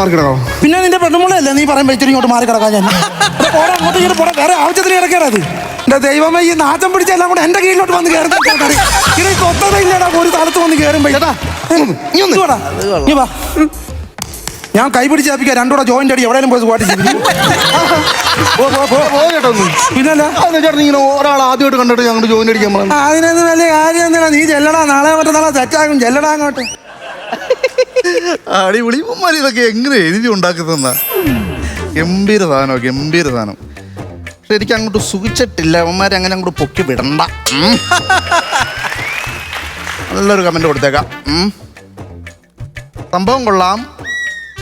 മാറി കിടക്കാവോ? പിന്നെ നിന്റെ പെണ്ണുമുള്ളല്ലേ നീ പറയുമ്പോ ഇച്ചിരി ഇങ്ങോട്ട് മാറി കിടക്കാൻ ഞാൻ പോടാ അങ്ങോട്ട് ഇങ്ങോട്ട് പോടാ. വേറെ ആവശ്യത്തിന് കിടക്കരുത്. എന്റെ ദൈവമേ, ഈ നാറ്റം പിടിച്ചെല്ലാം കൂടെ എന്റെ കീഴിലോട്ട് വന്ന് കയറുന്ന ഇനി തൊത്തതയില്ലടാ ഒരു സ്ഥലത്ത് വന്ന് കയറുമ്പോ. നീ വാ, ഞാൻ കൈ പിടിച്ചേപ്പിക്കാം. രണ്ടൂടെ ജോയിന്റ് അടി എവിടെയും പോയി സ്ക്വാട്ട് ചെയ്യും. പിന്നല്ല ഇങ്ങനെ ഒരാൾ ആദ്യമായിട്ട് കണ്ടിട്ട് ഞങ്ങൾ ജോയിന്റ് അടിക്കാൻ പറഞ്ഞു. അതിനൊന്നും വലിയ കാര്യം ഒന്നുമില്ല. നീ ചെല്ലടാ, നാളെ മറ്റന്നാളെ സെറ്റാകും. ചെല്ലടാ അങ്ങോട്ട്. അടിപൊളി. ഉമ്മാരി ഇതൊക്കെ എങ്ങനെ എഴുതി ഉണ്ടാക്കുന്ന ഗംഭീര സാധനം, ഗംഭീര സാധനം. പക്ഷെ എനിക്ക് അങ്ങോട്ട് സുഖിച്ചിട്ടില്ല. അവന്മാരെ അങ്ങനെ അങ്ങോട്ട് പൊക്കി വിടണ്ട. നല്ലൊരു കമന്റ് കൊടുത്തേക്കാം. സംഭവം കൊള്ളാം,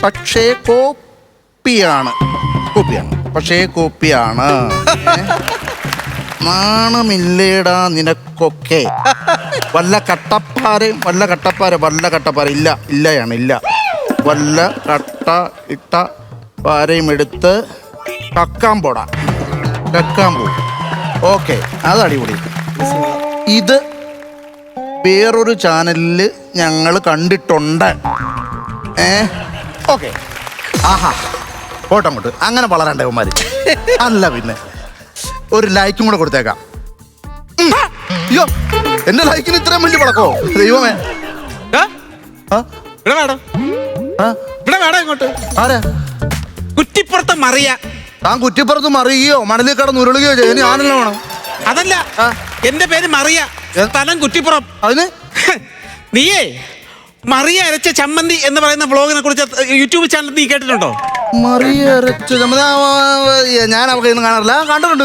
പക്ഷേ കോപ്പിയാണ്. പക്ഷേ കോപ്പിയാണ്. നാണമില്ലേടാ നിനക്കൊക്കെ. വല്ല കട്ടപ്പാര ഇല്ല വല്ല കട്ട ഇട്ട പാരയും എടുത്ത് കക്കാൻ പോടാ. കക്കാൻ പോകും. ഓക്കെ, അത് അടിപൊളി. ഇത് വേറൊരു ചാനലിൽ ഞങ്ങൾ കണ്ടിട്ടുണ്ട്. ഓക്കെ, ആഹാ, പോട്ടങ്ങോട്ട്. അങ്ങനെ വളരണ്ടേ ഉമ്മാര്? അല്ല പിന്നെ ഒരു ലൈക്കും കൂടെ കൊടുത്തേക്കാം. അയ്യോ, എന്റെ ലൈക്കിന് ഇത്രയും വലിയ പടക്കോ? ദൈവമേ. ഇങ്ങോട്ട് ആരാ? കുറ്റിപ്പുറത്ത് മറിയ. താൻ കുറ്റിപ്പുറത്ത് മറിയോ മണലിൽ കിടന്ന് ഉരുളുകയോ ചെയ്യും? ഞാനല്ല വേണം. അതല്ല, എന്റെ പേര് മറിയ, സ്ഥലം കുറ്റിപ്പുറം. അതിന് നീയേ മറിയ അരച്ച ചമ്മന്തി എന്ന് പറയുന്ന വ്ളോഗിനെ കുറിച്ച് യൂട്യൂബ് ചാനൽ നീ കേട്ടിട്ടുണ്ടോ? മറിയ അരച്ച ഞാൻ അവർക്ക് ഇന്ന് കാണാറില്ല. കണ്ടിട്ടുണ്ട്.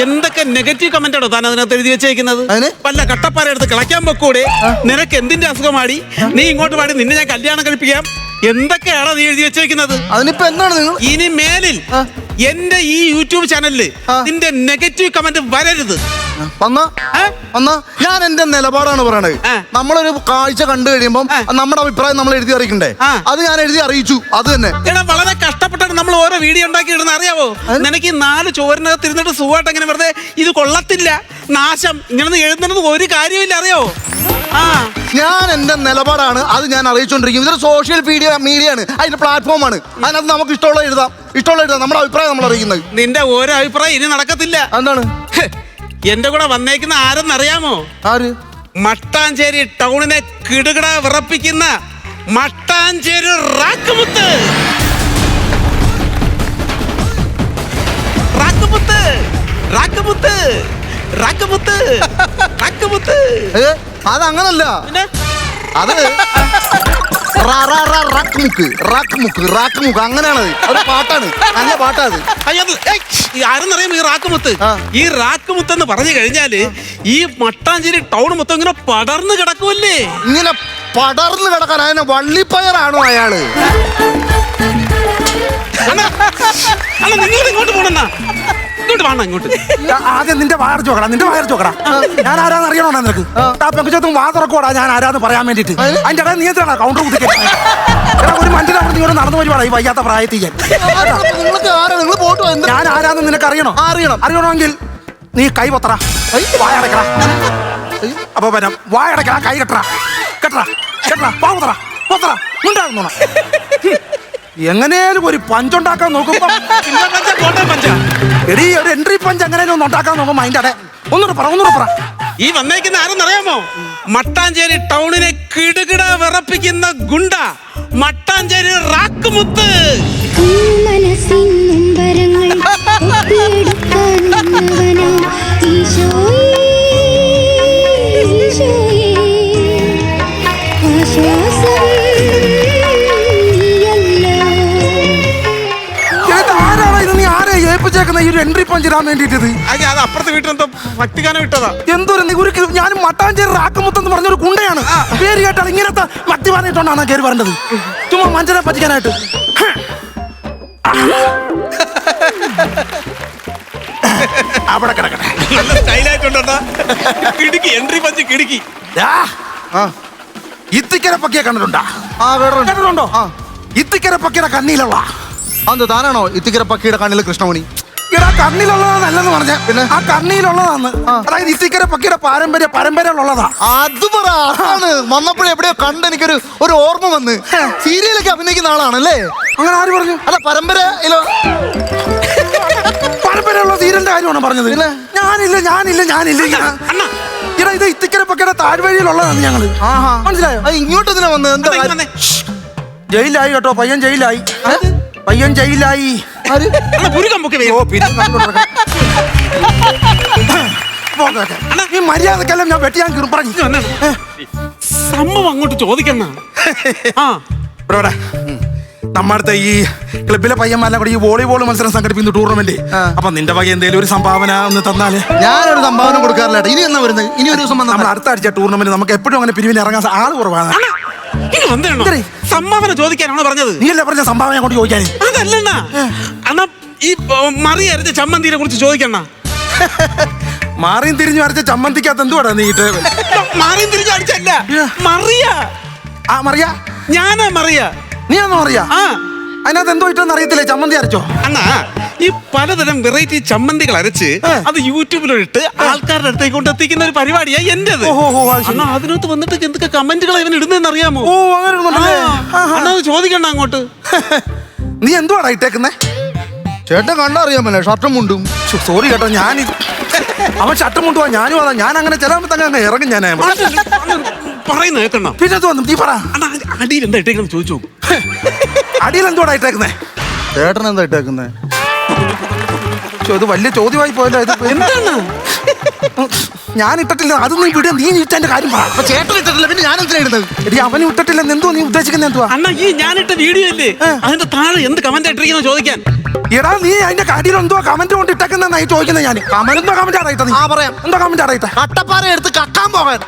എന്തൊക്കെ നെഗറ്റീവ് കമന്റ് ആണോ താൻ അതിനകത്ത് എഴുതി വെച്ചേക്കുന്നത്? വല്ല കട്ടപ്പാര എടുത്ത് കളയ്ക്കാൻ പൊക്കൂടെ? നിനക്ക് എന്തിന്റെ അസുഖമാടി? നീ ഇങ്ങോട്ട് പാടി, നിന്നെ ഞാൻ കല്യാണം കഴിപ്പിക്കാം. എന്തൊക്കെയാണോ നീ എഴുതി വെച്ചേക്കുന്നത്? അതിനിപ്പോ എന്താണ് നിങ്ങൾ? ഇനി മേലിൽ എന്റെ ഈ യൂട്യൂബ് ചാനലില് നിന്റെ നെഗറ്റീവ് കമന്റ് വരരുത്. ഞാൻ എന്റെ നിലപാടാണ് പറയണത്. നമ്മളൊരു കാഴ്ച കണ്ടു കഴിയുമ്പോൾ നമ്മുടെ അഭിപ്രായം നമ്മൾ എഴുതി അറിയിക്കണ്ടേ? അത് ഞാൻ എഴുതി അറിയിച്ചു. അത് തന്നെ. എടാ, വളരെ കഷ്ടപ്പെട്ടാണ് നമ്മൾ ഓരോ വീഡിയോ ഉണ്ടാക്കി ഇടുന്ന, അറിയാവോ? നിനക്ക് ഈ 4 ചോറിനകത്ത് ഇരുന്നിട്ട് സുഖമായിട്ട് അങ്ങനെ വെറുതെ ഇത് കൊള്ളത്തില്ല, നാശം, ഇങ്ങനെ എഴുതുന്നത് ഒരു കാര്യമില്ല, അറിയാവോ? ഞാൻ എന്റെ നിലപാടാണ്, അത് ഞാൻ അറിയിച്ചോണ്ടിരിക്കും. ഇതൊരു സോഷ്യൽ മീഡിയയാണ്, അതിന്റെ പ്ലാറ്റ്ഫോമാണ്. അതിനകത്ത് നമുക്ക് ഇഷ്ടമുള്ള എഴുതാം. നമ്മുടെ അഭിപ്രായം നമ്മൾ അറിയിക്കുന്നത്. നിന്റെ ഓരോ അഭിപ്രായം ഇനി നടക്കത്തില്ല. എന്താണ്? എന്റെ കൂടെ വന്നേക്കുന്ന ആരെന്നറിയാമോ? ആര്? മട്ടാഞ്ചേരി ടൗണിനെ കിടുകിട വിറപ്പിക്കുന്ന മട്ടാഞ്ചേരി റാക്കുമുത്ത്. അതങ്ങനല്ല, അത് അങ്ങനെയാണ്. ഒരു പാട്ടാണ്, നല്ല പാട്ടാണ്. ആരെന്നറിയാമോ ഈ റാക്കുമുത്ത്? ഈ റാക്കുമുത്ത് എന്ന് പറഞ്ഞു കഴിഞ്ഞാല് ഈ മട്ടാഞ്ചേരി ടൗൺ മൊത്തം ഇങ്ങനെ പടർന്ന് കിടക്കുമല്ലേ? ഇങ്ങനെ പടർന്ന് കിടക്കാൻ അതിനെ വള്ളിപ്പയറാണോ അയാള്? നിങ്ങൾ ഇങ്ങോട്ട് പോണെന്നാ, ഇങ്ങോട്ട് വേണം. ഇങ്ങോട്ട് ആദ്യം നിന്റെ വയർ ചോക്കടാ. ഞാൻ ആരാന്ന് അറിയണോ നിനക്ക്? പെങ്കുച്ചത്തും വാ തുറക്കോടാ ഞാൻ ആരാന്ന് പറയാൻ വേണ്ടിട്ട്. അതിന്റെ ഇടയിൽ നീ എത്രയാണ് കൗണ്ടർ കുത്തിക്കാൻ? ഒരു മനുഷ്യനെ അവിടെ നീ നടന്നു പോയി ഈ വയ്യാത്ത പ്രായത്തിൽ. ഞാൻ ആരാന്ന് നിനക്ക് അറിയണമെങ്കിൽ നീ കൈ പൊത്തറ, വായടക്കട. അപ്പൊ വരാം, വായടക്കട, കൈ കെട്ടറ, ഉണ്ടാകുന്ന എങ്ങനെയാലും ഒരു പഞ്ചുണ്ടാക്കാൻ നോക്കുമ്പോ എടീ ഒരു എൻട്രി പഞ്ച് എങ്ങനെയാലും ഒന്ന് ഉണ്ടാക്കാൻ നോക്കുമ്പോ അതിന്റെ അടെ ഒന്നുകൂടെ പറ. ഈ വന്നേക്കുന്ന ആരെന്നറിയാമോ? മട്ടാഞ്ചേരി ടൗണിനെ കിടുകിട വിറപ്പിക്കുന്ന ഗുണ്ട, മട്ടാഞ്ചേരി റാക്കുമുത്ത്. ഈ ഒരു എൻട്രി പഞ്ച് ഇടാൻ വേണ്ടിട്ട് അത് അപ്പുറത്തെ വീട്ടിലെന്തോ ഭക്തിഗാനം ഇട്ടതാ. എന്തൊരു ഞാൻ മട്ടാഞ്ചേരി റാക്കുമുത്തെന്ന് പറഞ്ഞൊരു കുണ്ടയാണ്. പേര് കേട്ടാൽ ഇങ്ങനത്തെ ഭക്തിഗാനം ഇട്ടോണ്ടാണ് കയറി വരേണ്ടത്. ചുമ്മാ മനുഷ്യനെ പറ്റിക്കാനായിട്ട്. അവിടെ കിടക്കട്ടെ. നല്ല സ്റ്റൈലായിട്ടുണ്ടോ? കിടുക്കി എൻട്രി പഞ്ച് കിടുക്കി. ഇത്തിക്കര പക്കിയെ കണ്ടിട്ടുണ്ടോ? ഇത്തിക്കര പക്കിയുടെ കണ്ണിലുള്ള താനാണോ ഇത്തിക്കര പക്കിയുടെ കണ്ണിൽ കൃഷ്ണമണി? ഇവിടെ കണ്ണിലുള്ളതാണെന്ന് പറഞ്ഞ പിന്നെ? ആ കണ്ണിയിലുള്ളതാണ്. അതായത് ഇത്തിക്കര പക്കിയുടെ പരമ്പരയിലുള്ളതാ. അത് പറ. അതാണ് വന്നപ്പോഴേ എവിടെയോ കണ്ട് എനിക്കൊരു ഓർമ്മ വന്ന്. സീരിയലൊക്കെ അഭിനയിക്കുന്ന ആളാണല്ലേ? അങ്ങനെ ആര് പറഞ്ഞു? അല്ല പരമ്പരയിലോ പരമ്പരയുള്ള സീരിയലിന്റെ കാര്യമാണ് പറഞ്ഞത്. ഞാനില്ല. ഇടാ ഇത് ഇത്തിക്കര പക്കിയുടെ താഴ്വഴിയിലുള്ളതാണ് ഞങ്ങള്. മനസ്സിലായോ? ഇങ്ങോട്ട് ഇതിനാ വന്നത്? എന്താ കാര്യം? ജയിലായി കേട്ടോ, പയ്യൻ ജയിലായി. ആര്? ഓ, പിന്നെ പോകട്ടെ. ഈ മര്യാദക്കെല്ലാം ഞാൻ വെട്ടിയാൻ പറഞ്ഞു. സംഭവം അങ്ങോട്ട് ചോദിക്കണ. ഇവിടെ നമ്മുടെ ഈ ക്ലബിലെ പയ്യന്മാരെല്ലാം കൂടി ഈ വോളിബോൾ മത്സരം സംഘടിപ്പിക്കുന്ന ടൂർണമെന്റ്. അപ്പൊ നിന്റെ വക എന്തെങ്കിലും ഒരു സംഭാവന ഒന്ന് തന്നാല്. ഞാനൊരു സംഭാവന കൊടുക്കാറില്ല. ഇനി എന്നാ വരുന്നത്? ഇനി ഒരു ദിവസം നമ്മൾ അടുത്ത ആഴ്ച ടൂർണമെന്റ്. നമുക്ക് എപ്പോഴും അങ്ങനെ പിരിവിന് ഇറങ്ങാൻ ആള് കുറവാണ്. സംഭാവന ചോദിക്കാനാണോ പറഞ്ഞത്? നീയല്ലേ പറഞ്ഞ സംഭാവന കൊണ്ട് ചോദിക്കാൻ? അതല്ല അണ്ണാ, ഈ മറി അരച്ച ചമ്മന്തിനെ കുറിച്ച് ചോദിക്കണ. മാറിയും തിരിഞ്ഞു അരച്ച ചമ്മന്തിക്കകത്ത് എന്തുവാടാ നീട്ട്? മാറിയും തിരിഞ്ഞു അടിച്ചല്ല, മറിയ. ആ മറിയ? ഞാനാ മറിയ. നീ ഒന്നും അറിയാ? അതിനകത്ത് എന്തോ ഇട്ടെന്ന് അറിയത്തില്ലേ? ചമ്മന്തി അരച്ചോ? അണ്ണാ, ഈ പലതരം വെറൈറ്റി ചമ്മന്തികൾ അരച്ച് അത് യൂട്യൂബിലിട്ട് ആൾക്കാരുടെ അടുത്തേക്ക് കൊണ്ട് എത്തിക്കുന്ന ഒരു പരിപാടിയാ എന്റേത്. അണ്ണാ, അതിനകത്ത് വന്നിട്ട് എന്തൊക്കെ കമന്റുകൾ ഇവൻ ഇടുന്നതെന്ന് അറിയാമോ? ഓ, അങ്ങനെ അണ്ണാ, അത് ചോദിക്കണ്ട അങ്ങോട്ട്. നീ എന്തുവാടാ ഇട്ടേക്കുന്നേ? ചേട്ടൻ കണ്ടറിയാമല്ലേ ഷർട്ടും മുണ്ടും. സോറി കേട്ടോ, ഞാൻ അവൻ ഷർട്ടും മുണ്ടുവാ, ഞാനും അതാ. ഞാൻ അങ്ങനെ ചിലപ്പോ അങ്ങ് ഇറങ്ങും. ഞാൻ പറയുന്ന കേൾക്കണ. പിന്നെ തോന്നും നീ പറ. അടിയിൽ എന്താ ഇട്ടേക്കെന്ന് ചോദിച്ചു. അടിയിൽ എന്തുവാടാ ഇട്ടേക്കുന്നേ? ചേട്ടൻ എന്താ ഇട്ടേക്കുന്നേ? ഇത് വലിയ ചോദ്യമായി പോയല്ലോ. ഇത് എന്താണ്? ഞാൻ ഇട്ടിട്ടില്ല. അത് നീ വിടുക. നീ ഇട്ടെന്റെ കാര്യം പറ. ചേട്ടൻ ഇട്ടിട്ടില്ല, പിന്നെ ഞാൻ എന്തിനാ ഇടുന്നത്? എടി, അവന് ഇട്ടിട്ടില്ല. എന്തോ നീ ഉദ്ദേശിക്കുന്നത്? എന്തുവാ? അണ്ണാ, ഈ ഞാനിട്ട വീഡിയോ അല്ലേ, അതിന്റെ താഴെ എന്ത് കമന്റ് ഇട്ടിരിക്കുന്ന ചോദിക്കാൻ. എടാ, നീ അതിന്റെ കാര്യം എന്തോ കമന്റ് കൊണ്ട് ഇട്ടേക്കുന്നതായി ചോദിക്കുന്നത്. ഞാൻ എന്തോ കമന്റ് ആടായിട്ട? നീ പറയാം. എന്തോ കമന്റ് ആടായിട്ട? കട്ടപ്പാറ എടുത്ത് കക്കാൻ പോകാൻ.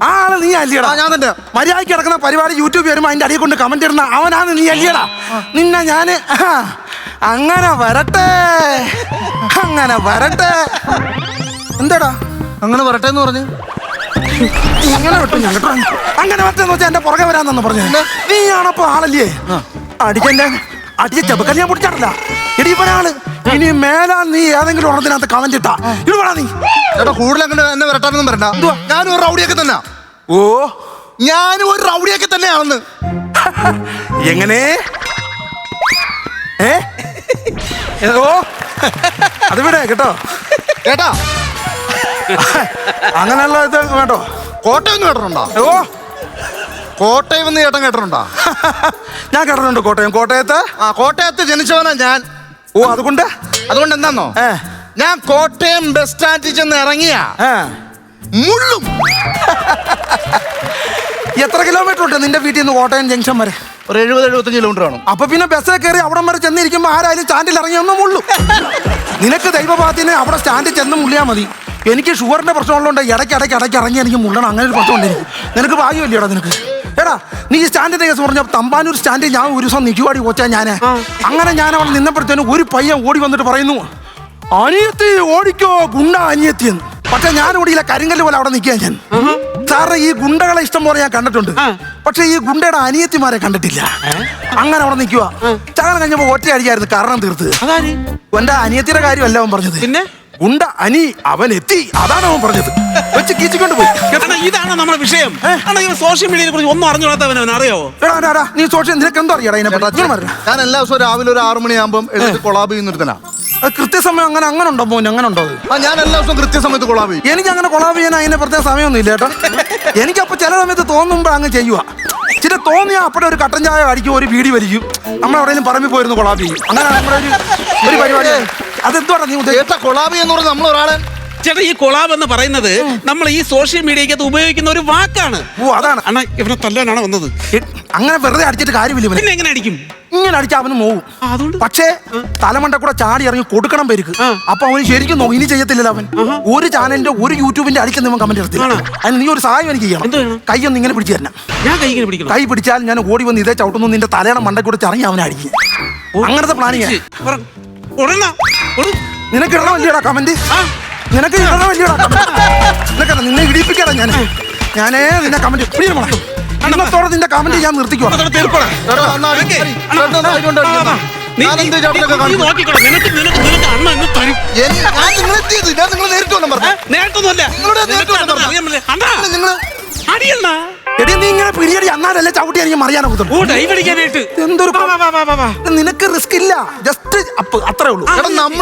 ആ ആള് നീ അല്ലിയടാ? ഞാൻ തന്നെ. മര്യാദയ്ക്ക് കിടക്കുന്ന പരിപാടി യൂട്യൂബ് വരുമ്പോ അതിന്റെ അടിയിൽ കൊണ്ട് കമന്റ് ഇടുന്ന അവനാണ് നീ അല്ലിയടാ? നിന്നെ ഞാന് അങ്ങനെ വരട്ടെ. എന്താടാ അങ്ങനെ വരട്ടെ എന്ന് പറഞ്ഞു? അങ്ങനെ വിട്ടു ഞാൻ കേട്ടോ. അങ്ങനെ വരട്ടെന്ന് വെച്ചാൽ എന്റെ പുറകെ വരാന്നു പറഞ്ഞു. നീയാണപ്പോ ആളല്ലേ അടിച്ച ചെബക്കൽ ഞാൻ പിടിച്ചാറില്ല. എടി ഇവനാള്. ഇനി മേലാ നീ ഏതെങ്കിലും ഒരെണ്ണത്തിനകത്ത് കമന്റ് ഇട്ടാ ഇടുവാടാ നീ. ചേട്ടാ, കൂടുതൽ എന്നെ വരട്ടാനൊന്നും വരണ്ട. ഞാനും ഒരു റൗഡിയൊക്കെ തന്നെ. ഞാനും ഒരു റൗഡിയൊക്കെ തന്നെയാണെന്ന്. എങ്ങനെ? അത് വിടെ കേട്ടോ. കേട്ടാ, അങ്ങനെയുള്ള ഇത് കേട്ടോ. കോട്ടയം കേട്ടിട്ടുണ്ടോ? കോട്ടയം എന്ന് ചേട്ടൻ കേട്ടിട്ടുണ്ടോ? ഞാൻ കേട്ടിട്ടുണ്ട് കോട്ടയത്ത്. കോട്ടയത്ത് ജനിച്ചവനാ ഞാൻ. അതുകൊണ്ട് എന്താന്നോ, ഞാൻ കോട്ടയം ബസ് സ്റ്റാൻഡിൽ ചെന്ന് ഇറങ്ങിയ മുള്ളും. എത്ര കിലോമീറ്റർ ഉണ്ട് നിന്റെ വീട്ടിൽ നിന്ന് കോട്ടയം ജംഗ്ഷൻ വരെ? ഒരു 70-75 കിലോമീറ്റർ ആണ്. അപ്പൊ പിന്നെ ബസ്സിൽ കയറി അവിടം വരെ ചെന്നിരിക്കുമ്പോ ആരായാലും സ്റ്റാൻഡിൽ ഇറങ്ങിയൊന്നും മുള്ളു. നിനക്ക് ദൈവഭാഗ്യത്തിന് അവിടെ സ്റ്റാൻഡിൽ ചെന്ന് മുള്ളിയാൽ മതി. എനിക്ക് ഷുഗറിന്റെ പ്രശ്നമുള്ളതുകൊണ്ട് ഇടയ്ക്ക് ഇറങ്ങി എനിക്ക് മുള്ളണം. അങ്ങനെ ഒരു പ്രശ്നം ഉണ്ട്. നിനക്ക് ഭാഗ്യമല്ലേടാ നിനക്ക്? എടാ, നീ ഈ സ്റ്റാൻഡിന്റെ കേസ് പറഞ്ഞ തമ്പാനൂർ സ്റ്റാൻഡിൽ ഞാൻ ഒരു ദിവസം നിൽക്കുവാടി കൊച്ചാ. അങ്ങനെ ഞാൻ അവിടെ നിന്നപ്പോഴത്തേനും ഒരു പയ്യൻ ഓടി വന്നിട്ട് പറയുന്നു, അനിയത്തി ഓടിക്കോ ഗുണ്ട അനിയത്തിയെന്ന്. പക്ഷെ ഞാൻ ഓടിയില്ല, കരിങ്കല്ല് പോലെ അവിടെ നിൽക്കുക. ഞാൻ സാറേ, ഈ ഗുണ്ടകളെ ഇഷ്ടം പോലെ ഞാൻ കണ്ടിട്ടുണ്ട്, പക്ഷെ ഈ ഗുണ്ടയുടെ അനിയത്തിമാരെ കണ്ടിട്ടില്ല. അങ്ങനെ അവിടെ നിൽക്കുക. ചകലം കഴിഞ്ഞപ്പോ ഒറ്റ അടിക്കായിരുന്നു കാരണം തീർത്ത്. എന്റെ അനിയത്തിയുടെ കാര്യമല്ല അവൻ പറഞ്ഞത്. പിന്നെ ഗുണ്ട അനി അവൻ എത്തി, അതാണ് അവൻ പറഞ്ഞത്. വെച്ച് കീച്ചിക്കൊണ്ട് പോയി. ഇതാണ് നമ്മുടെ വിഷയം. സോഷ്യൽ മീഡിയയെ കുറിച്ച് ഒന്നും അറിഞ്ഞോളാത്തവൻ അറിയാവോ? നീ സോഷ്യൽ നിനക്ക് എന്തോ അറിയാടാ? ഞാൻ എല്ലാ ദിവസവും രാവിലെ ഒരു 6 മണിയാകുമ്പോൾ എഴുതി കൊളാബ് ചെയ്യുന്നൊരുത്തനാ. കൃത്യസമയം അങ്ങനെ ഉണ്ടോ മോൻ? അങ്ങനെ ഉണ്ടോ? ഞാൻ എല്ലാ ദിവസവും കൃത്യസമയത്ത് കൊളാബ് ചെയ്യും. എനിക്ക് അങ്ങനെ കൊളാബ് ചെയ്യാൻ അതിന്റെ പ്രത്യേക സമയമൊന്നും ഇല്ല കേട്ടോ. എനിക്കപ്പോ ചില സമയത്ത് തോന്നുമ്പോ അങ്ങ് ചെയ്യുക. ചില തോന്നിയാ അപ്പടെ ഒരു കട്ടൻ ചായ അടിക്കും, ഒരു വീടി വലിക്കും. നമ്മളെവിടെയും പറമ്പിൽ പോയിരുന്നു കൊളാബ് ചെയ്യും. അങ്ങനെ നമ്മുടെ ഒരു പരിപാടി. അതെന്തുവാ നീ കൊളാബ് എന്ന് പറഞ്ഞാൽ നമ്മൾ ഒരാളെ ചേട്ടാ, ഈ കൊളാബ് എന്ന് പറയുന്നത് നമ്മൾ ഈ സോഷ്യൽ മീഡിയക്കകത്ത് ഉപയോഗിക്കുന്ന ഒരു വാക്കാണ്. അതാണ്. അണ്ണാ, ഇവനെ തല്ലാനാണ് വന്നത്. അങ്ങനെ വെറുതെ അടിച്ചിട്ട് കാര്യമില്ല. പിന്നെ എങ്ങനെ അടിക്കും? ഇങ്ങനെ അടിച്ചാൽ അവന് നോവും. പക്ഷേ തലമണ്ട കൂടെ ചാടി ഇറങ്ങി കൊടുക്കണം പേർക്ക്. അപ്പൊ അവന് ശരിക്കും നോവും. ഇനി ചെയ്യത്തില്ലല്ലോ അവൻ. ഒരു ചാനലിന്റെ ഒരു യൂട്യൂബിന്റെ അടിക്കുന്ന കമന്റ് എടുത്തില്ല. അതിന് നീ ഒരു സഹായം എനിക്ക് ചെയ്യണം. കൈ ഒന്ന് ഇങ്ങനെ പിടിച്ചു തരണം. കൈ പിടിച്ചാൽ ഞാൻ ഓടി വന്ന് ഇതേ ചവിട്ടുന്നു നിന്റെ തലയുടെ മണ്ട കൂടെ ഇറങ്ങി അവനെ അടിക്കും. അങ്ങനത്തെ പ്ലാനിങ്. നിനക്ക് ഇടണമല്ലേടാ കമന്റ്? നിനക്ക് ഇടണമല്ലേടാ കമന്റ്? നിന്നെ ഇടിപ്പിക്കടാ ഞാനേ നിന്നെ കമന്റ് ഇന്നത്തോടെ നിന്റെ കമന്റ് ഞാൻ നിർത്തിക്കുവാ. ഞാൻ എന്ത് ചേട്ടനൊക്കെ നീ കാണിക്കും? നോക്കിക്കോളാം. നിനക്ക് അണ്ണ ഇന്ന് തരും. ഞാൻ നിങ്ങളെ എത്തിയത് ഞാൻ നിങ്ങളെ നേരിട്ട് വന്നു പറഞ്ഞു നേട്ടൊന്നുമല്ല. നിങ്ങളുടെ നേരിട്ട് നിനക്ക് വന്നു അണ്ണനെ അറിയാൻ പറ്റില്ല. അണ്ണാ, നിങ്ങൾ അടിയണ്ണാ. എടി നീ ഇങ്ങനെ പിടിയടി അന്നാലല്ലേ ചവിട്ടി എനിക്ക് മറിയാനൊക്കെ ഓ, ഡൈ പിടിക്കാനായിട്ട്. എന്തൊരു വാ, വാ, വാ, വാ, വാ. നിനക്ക് റിസ്ക് ഇല്ല, ജസ്റ്റ് അപ്പ് അത്രേ ഉള്ളൂ. ചേട്ടാ നമ്മൾ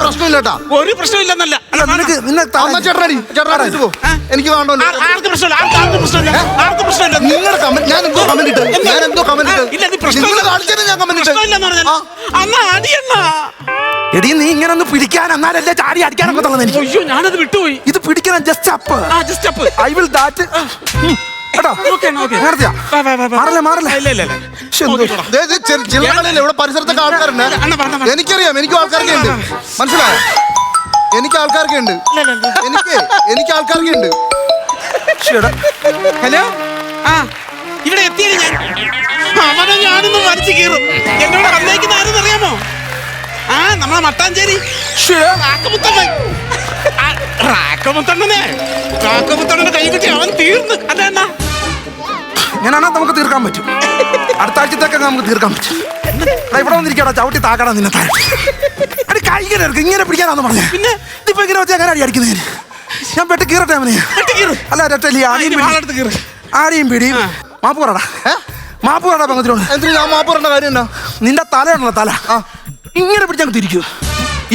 പ്രശ്നമില്ല കേട്ടാ ഒരു പ്രശ്നമില്ലെന്നല്ല. അല്ല, നിനക്ക് നിന്നെ അമ്മ ചേട്ടനടി ചേട്ടൻ പോ എനിക്ക് വേണ്ടല്ലോ ആർക്ക് പ്രശ്നമില്ല. ആർക്ക് പ്രശ്നമില്ല. ആർക്ക് പ്രശ്നമില്ല. നിങ്ങളുടെ കമന്റ് ഞാൻ എന്തോ കമന്റ് ഇട്ട് ഞാൻ എന്തോ കമന്റ് ഇല്ല, നീ ഇട്ട് പ്രശ്നം- നിങ്ങൾ കാണിച്ചത് ഞാൻ കമന്റ് ഇട്ട് പ്രശ്നമില്ലെന്ന് പറഞ്ഞാൽ അണ്ണാ അടിയണ്ണ. എടി നീ ഇങ്ങനെ ഒന്ന് പിടിക്കാൻ എന്നാലല്ലേ ചാടി അടിക്കാനൊക്കെ തന്നത് എനിക്ക്. അയ്യോ, ഞാനത് വിട്ടുപോയി. ഇത് പിടിക്കണം just up. Just up. I will that കേട്ടോ. Okay, okay. നേരത്തെയാ? വാ, വാ, വാ, വാ. മാറല്ലേ മാറല്ലേ. ഇല്ല, ഇല്ല, ഇല്ല. ശ്ശെ, എന്ത് നോക്കിക്കോളാം. ജില്ലകളിൽ ഇവിടെ പരിസരത്തൊക്കെ ആൾക്കാരുണ്ട് അണ്ണ, പറഞ്ഞ, പറഞ്ഞ. എനിക്കറിയാം എനിക്കും ആൾക്കാരൊക്കെ ഉണ്ട് മനസ്സിലായോ എനിക്ക് ആൾക്കാരൊക്കെ ഉണ്ട് എനിക്ക് ആൾക്കാരൊക്കെ ഉണ്ട് ശ്ശെടാ. ഹലോ, ആ ഇവിടെ എത്തിയത് ഞാൻ. അവനെ ഞാനൊന്ന് വലിച്ചു കീറും. എന്നോട് വന്നേക്കുന്ന ആരെന്ന് അറിയാമോ? നമ്മളെ മട്ടാഞ്ചേരി ശ്ശെ. റാക്കമുത്തണ്ണൻ. റാക്കമുത്തണ്ണനെ കൈ കിട്ടി അവൻ തീർന്ന്. അല്ല ഞാനാണോ നമുക്ക് തീർക്കാൻ പറ്റും. അടുത്ത ആഴ്ചത്തേക്ക് നമുക്ക് തീർക്കാൻ പറ്റും. എടാ, ഇവിടെ വന്നിരിക്കടാ, ചവിട്ടി താക്കടാ നിന്നെ താഴെ. അടി കൈ ഇങ്ങനെ എടുക്ക്, ഇങ്ങനെ പിടിക്കാനാന്ന് പറഞ്ഞേ. പിന്നെ ഇതിപ്പോ ഇങ്ങനെ വെച്ചാൽ അങ്ങനെ അടി അടിക്കുന്നതിന് ഞാൻ പെട്ട് കീറട്ടെ അവനെ. അല്ല രട്ടല്ലി വാളെടുത്ത് കീറ്. ആടിയും പിടിയും. മാപ്പ് പറടാ, മാപ്പ് പറടാ പങ്കത്തിനോട്. എന്തിനാ ഞാൻ മാപ്പ് പറയേണ്ട കാര്യം എന്നാ നിന്റെ തലയാണല്ലോ തല. ഇങ്ങനെ പിടിച്ചങ്ങ് തിരിക്കൂ.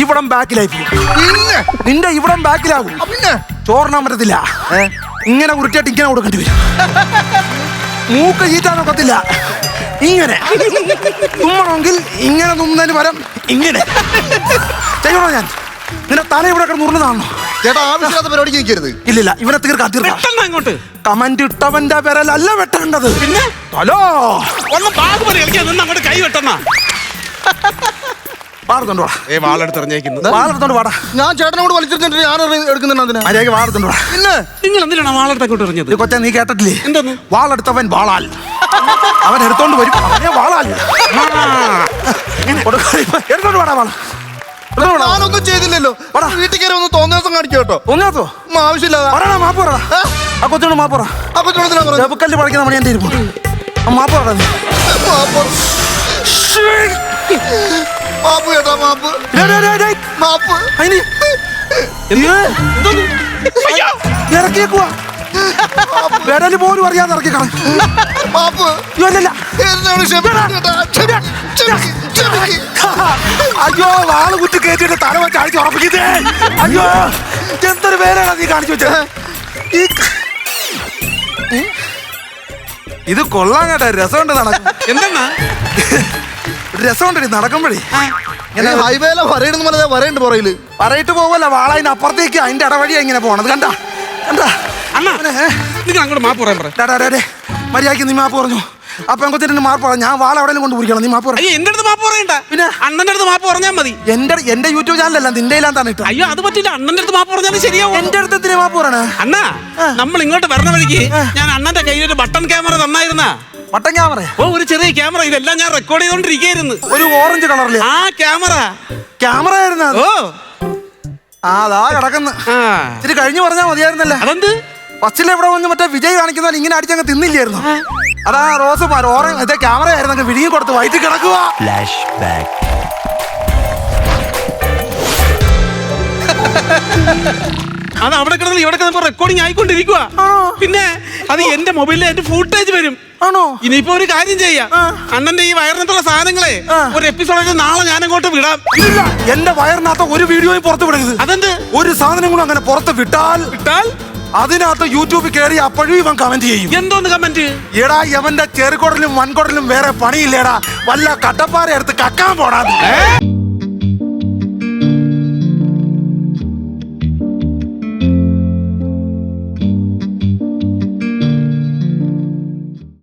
ഇവിടം ബാക്കിലായി പോകും. പിന്നെ നിന്റെ ഇവിടം ബാക്കിലാകും. പിന്നെ ചോറിനാൻ പറ്റത്തില്ല. ഇങ്ങനെ ഉരുട്ടിയിട്ട് ഇങ്ങനെ കൊടുക്കേണ്ടി വരും. മൂക്ക് ചീറ്റാൻ ഒക്കത്തില്ല. ഇങ്ങനെ തുമ്മണമെങ്കിൽ ഇങ്ങനെ തുമ്മുന്നതിന് പകരം ഇങ്ങനെ ചെയ്യണോ ഞാൻ? നിന്റെ തല ഇവിടെ കിടന്ന് ഉരുന്നതാണോ? ചേട്ടാ ആവശ്യമില്ലാത്ത പരിപാടിക്ക് നിൽക്കരുത്. ഇല്ലില്ല, ഇവനെ തീർക്കാം തീർക്കാം. പെട്ടെന്ന് അങ്ങോട്ട്. കമന്റ് ഇട്ടവന്റെ പേരല്ല വെട്ടേണ്ടത്. പിന്നെ ഹലോ, ഒന്ന് ബാഗുപടി കളിക്കാൻ നിന്ന് അങ്ങോട്ട് കൈ വെട്ടണ. വാർത്തോണ്ട് വാടാ. വാളെടുത്തെറിഞ്ഞേക്കുന്നത്. വാളെടുത്തോണ്ട് വാടാ. ഞാൻ ചേട്ടനോട് വലിച്ചിട്ട് ഞാൻ എടുക്കുന്നുണ്ട് അതിന് മര്യാദക്ക് വാളെടുത്തോണ്ട് വാടാ. പിന്നെ നിങ്ങൾ എന്തിനാണ് വാളെടുത്തേക്കോട്ട് എറിഞ്ഞത്? ഇത് കൊച്ചാ നീ കേട്ടിട്ടില്ലേ? എന്തോന്ന്? വാളെടുത്തവൻ വാളാൽ അവൻ എടുത്തോണ്ട് വരും. അവനെ വാളാൽ എടുത്തോണ്ട് വാടാ വാള. ഞാനൊന്നും ചെയ്തില്ലല്ലോ. വീട്ടിൽ കയറി ഒന്ന് തോന്നിയ ദിവസം കാണിക്കും കേട്ടോ. ഒന്നാത്തോ ആവശ്യമില്ലാതെ പറയണ മാപ്പ് പറ. ആ കൊച്ചോട് മാപ്പ് പറ. ആ കൊച്ചിനോട് ചെബുക്കല്ല് പറിക്കുന്ന മണി എന്റെ ഇരിപ്പുണ്ട്. ആ മാപ്പ് പറ നീ. മാപ്പ് ചേട്ടാ മാപ്പ് മാപ്പ് അതിന് ഇറക്കിയേക്കുവാ. വിരല് പോലും അറിയാതെ ഇറക്കി കളഞ്ഞു. മാപ്പ് അല്ലല്ല. എന്നോട് ക്ഷമിക്കണം ചേട്ടാ. അയ്യോ, വാള് കുറ്റി കയറ്റിട്ട് തല വെച്ച് അടിച്ച് ഉറപ്പിക്കുന്നേ. അയ്യോ, എന്തൊരു പേരാണ് നീ കാണിച്ചു വെച്ചത്. ഇത് കൊള്ളാൻ കേട്ടാ, രസമുണ്ട് നടക്കും. എന്താണ് രസമുണ്ട് നടക്കുമ്പോഴേ. ഹൈവേയിലെ വരയിടുന്ന പോലെ വരയുണ്ട് പുറയില്. പറയിട്ട് പോവല്ല, വാള അതിന് അപ്പുറത്തേക്ക് അതിന്റെ ഇടവഴിയാ ഇങ്ങനെ പോണത്. കണ്ടാ കണ്ടാ അണ്ണാ, നിങ്ങൾ അങ്ങോട്ട് മാപ്പ് പറയാൻ പറ. മര്യാദക്ക് നീ മാപ്പ് പറഞ്ഞു. അപ്പൊ കൊച്ചിട്ട് മാപ്പ് പറഞ്ഞു. ഞാൻ വാള എവിടെയും കൊണ്ട് പിടിക്കണം. നീ മാപ്പ് പറഞ്ഞു. അയ്യോ, എന്റെ അടുത്ത് മാപ്പ് പറയണ്ട. പിന്നെ അണ്ണന്റെ അടുത്ത് മാപ്പ് പറഞ്ഞാൽ മതി. എന്റെ യൂട്യൂബ് ചാനലല്ല, നിന്റെ ഇല്ലാന്താണ് ഇട്ടത്. അയ്യോ, അത് പറ്റില്ല. അണ്ണന്റെ അടുത്ത് മാപ്പ് പറഞ്ഞാലും ശരിയാവും. എന്റെ അടുത്ത് എത്തിനെ മാപ്പ് പറയണേ. അണ്ണാ, നമ്മൾ ഇങ്ങോട്ട് വരണ വഴിക്ക് ഞാൻ അണ്ണന്റെ കയ്യിൽ ഒരു ബട്ടൺ ക്യാമറ തന്നായിരുന്ന. വട്ടൻ ക്യാമറ? ഒരു ചെറിയ ക്യാമറ. ഇതെല്ലാം ഞാൻ റെക്കോർഡ് ചെയ്തോണ്ടിരിക്കുന്നു. ഒരു ഓറഞ്ച് കളറില് ആ ക്യാമറ ആയിരുന്നു അത്. ഓ അതാ കിടക്കുന്നു. ഇത്തിരി കഴിഞ്ഞു പറഞ്ഞാ മതിയായിരുന്നല്ലേ. അതെന്ത് ഫസ്റ്റിൽ എവിടെ വന്ന് മറ്റേ വിജയ് കാണിക്കുന്ന ഇങ്ങനെ അടിച്ചങ്ങ് തിന്നില്ലായിരുന്നു. അതാ റോസ് ഓറഞ്ച് ഇതേ ക്യാമറ ആയിരുന്നു. വിഴുങ്ങി കൊടുത്ത് വയറ്റിൽ കിടക്കുക. അത് അവിടെ കിടന്ന് ഇവിടെ കിടന്നപ്പോ റെക്കോർഡിംഗ് ആയിക്കൊണ്ടിരിക്കുക. പിന്നെ അത് എന്റെ മൊബൈലിൽ എന്റെ ഫുട്ടേജ് വരും. ആണോ? ഇനിയിപ്പോ ഒരു കാര്യം ചെയ്യാം. അണ്ണന്റെ ഈ വയറിനകത്തുള്ള സാധനങ്ങളെ ഒരു എപ്പിസോഡ് നാളെ ഞാൻ അങ്ങോട്ട് വിടാം. ഇല്ല, എന്റെ വയറിനകത്ത് ഒരു വീഡിയോയും പുറത്ത് വിടരുത്. അതെന്ത്? ഒരു സാധനങ്ങളും അങ്ങനെ പുറത്ത് വിട്ടാൽ അതിനകത്ത് യൂട്യൂബിൽ കയറി അപ്പോഴും ഇവൻ കമന്റ് ചെയ്യും. എന്തോന്ന് കമന്റ്? എടാ, ഇവന്റെ ചെറുകുടലും വൻകുടലും വേറെ പണിയില്ലേടാ, വല്ല കട്ടപ്പാറ എടുത്ത് കക്കാൻ പോടാ.